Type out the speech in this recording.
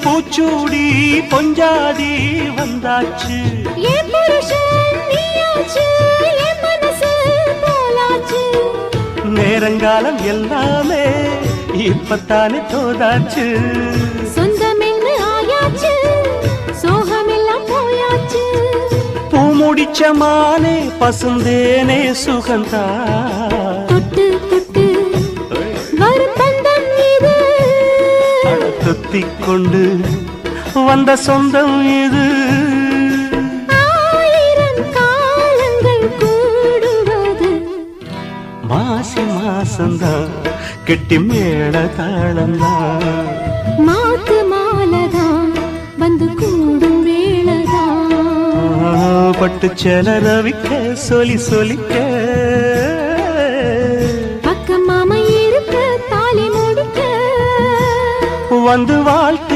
பூச்சூடி பொஞ்சாதி வந்தாச்சு என் புருஷன் நீயாச்சு என் மனசு போலாச்சு நேரங்காலம் எல்லாமே இப்பத்தானே தோதாச்சு சொந்தமென்னு ஆயாச்சு சோகமெல்லாம் போயாச்சு பூமுடிச்ச மானே பசுந்தேனே சுகந்தா தொட்டு தொட்டு வரும் பந்தம் இது தொத்திக் கொண்டு வந்த சொந்தம் இது ஆயிரம் காலங்கள் கூடுவது மாசி மாசந்தான் கெட்டி மேள தாளந்தான் மாத்து மாலதான் வந்து கூடும் வேளதான் பட்டு செல ரவிக்க சொலி சொலிக்க பக்கம் மாமா இருக்க தாலி முடிக்க வந்து வாழ்த்து